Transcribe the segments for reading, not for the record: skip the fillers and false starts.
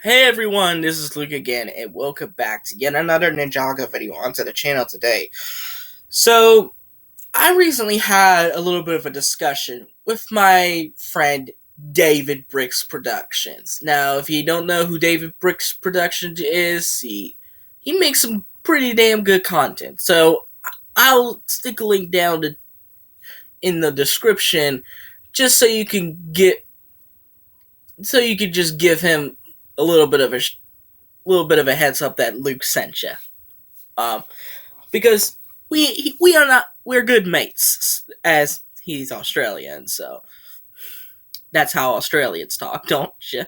Hey everyone, this is Luke again, and welcome back to yet another Ninjago video onto the channel today. So, I recently had a little bit of a discussion with my friend DavidBrickProductions. Now, if you don't know who DavidBrickProductions is, he makes some pretty damn good content. So, I'll stick a link down in the description just so you can just give him a little bit of a heads up that Luke sent you. Because we're good mates, as he's Australian, so that's how Australians talk, don't you?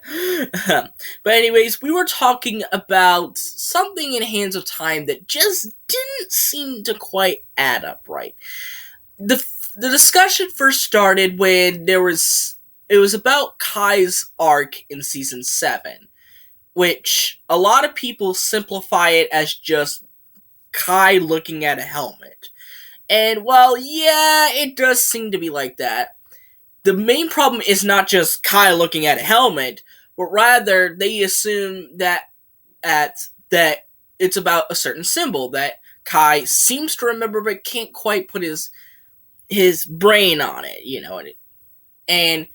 But anyways, we were talking about something in Hands of Time that just didn't seem to quite add up right. The discussion first started when it was about Kai's arc in season 7, which a lot of people simplify it as just Kai looking at a helmet. And while, yeah, it does seem to be like that, the main problem is not just Kai looking at a helmet, but rather they assume that it's about a certain symbol that Kai seems to remember but can't quite put his brain on it, and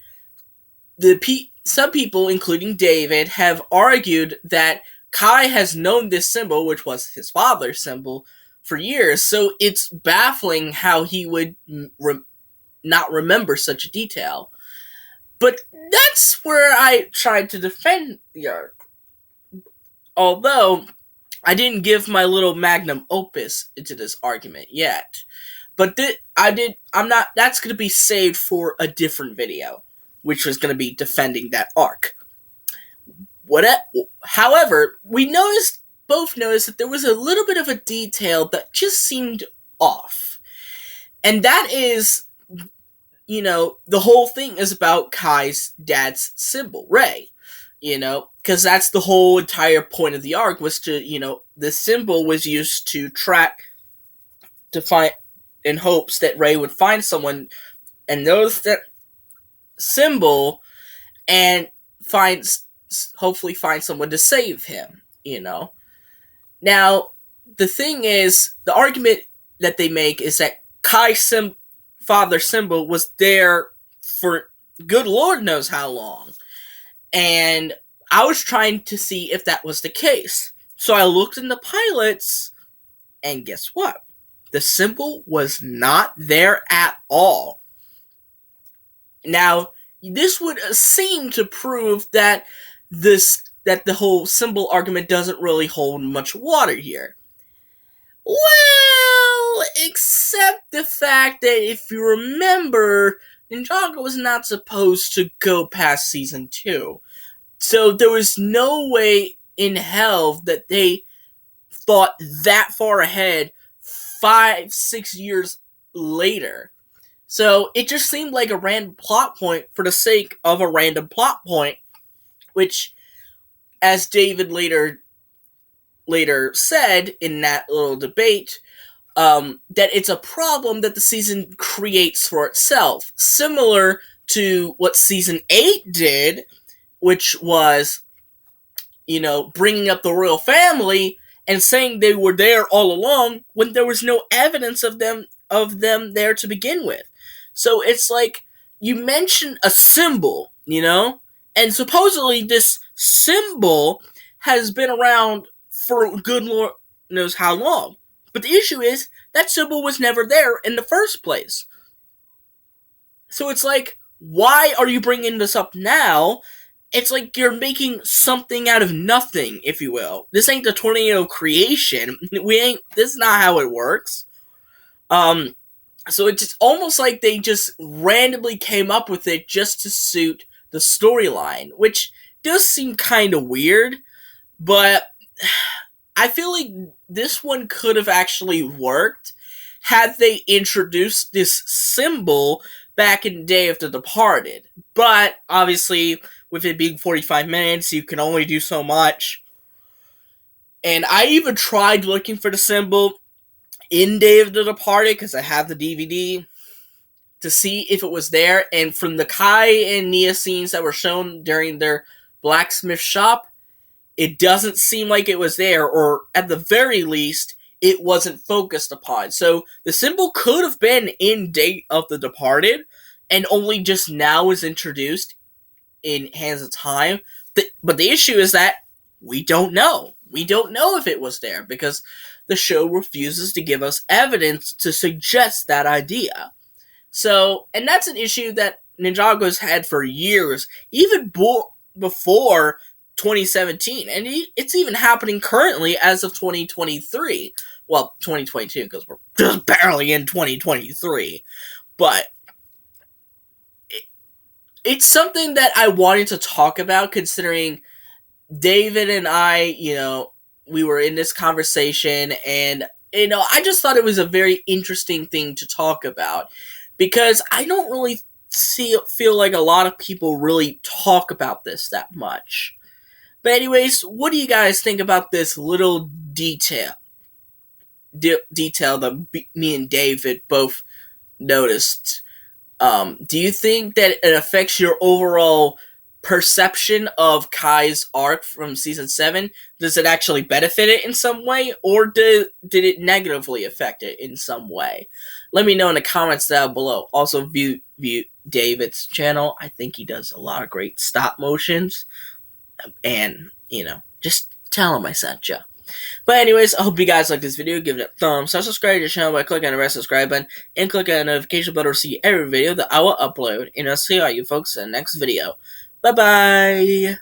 some people, including David, have argued that Kai has known this symbol, which was his father's symbol, for years, so it's baffling how he would not remember such a detail. But that's where I tried to defend the arc. Although, I didn't give my little magnum opus into this argument yet. But that's going to be saved for a different video, which was going to be defending that arc. However, we both noticed that there was a little bit of a detail that just seemed off. And that is, the whole thing is about Kai's dad's symbol, Rei. Because that's the whole entire point of the arc, was to, the symbol was used to find, in hopes that Rei would find someone and notice that symbol and hopefully find someone to save him, Now, the thing is, the argument that they make is that Kai's father's symbol was there for good Lord knows how long. And I was trying to see if that was the case. So I looked in the pilots, and guess what? The symbol was not there at all. Now, this would seem to prove that the whole symbol argument doesn't really hold much water here. Well, except the fact that if you remember, Ninjago was not supposed to go past season 2. So there was no way in hell that they thought that far ahead 5-6 years later. So it just seemed like a random plot point for the sake of a random plot point, which, as David later said in that little debate, that it's a problem that the season creates for itself, similar to what season 8 did, which was, bringing up the royal family and saying they were there all along when there was no evidence of them there to begin with. So it's like, you mention a symbol, and supposedly this symbol has been around for good Lord knows how long. But the issue is, that symbol was never there in the first place. So it's like, why are you bringing this up now? It's like you're making something out of nothing, if you will. This ain't the tornado creation. This is not how it works. So it's almost like they just randomly came up with it just to suit the storyline, which does seem kind of weird, but I feel like this one could have actually worked had they introduced this symbol back in Day of the Departed. But, obviously, with it being 45 minutes, you can only do so much. And I even tried looking for the symbol in Day of the Departed, because I have the DVD, to see if it was there. And from the Kai and Nia scenes that were shown during their blacksmith shop, it doesn't seem like it was there, or at the very least, it wasn't focused upon. So the symbol could have been in Day of the Departed, and only just now was introduced in Hands of Time. But the issue is that we don't know. We don't know if it was there because the show refuses to give us evidence to suggest that idea. So, and that's an issue that Ninjago's had for years, even before 2017, and it's even happening currently as of 2023. Well, 2022 because we're just barely in 2023, but it's something that I wanted to talk about, considering David and I, we were in this conversation, and, I just thought it was a very interesting thing to talk about, because I don't really feel like a lot of people really talk about this that much. But anyways, what do you guys think about this little detail that me and David both noticed? Do you think that it affects your overall perception of Kai's arc from season 7? Does it actually benefit it in some way, or did it negatively affect it in some way? Let me know in the comments down below. Also, view David's channel. I think he does a lot of great stop motions, and just tell him I sent you. But anyways, I hope you guys like this video. Give it a thumbs up, subscribe to the channel by clicking on the red subscribe button, and click on the notification bell to see every video that I will upload. And I'll see all you folks in the next video. Bye bye!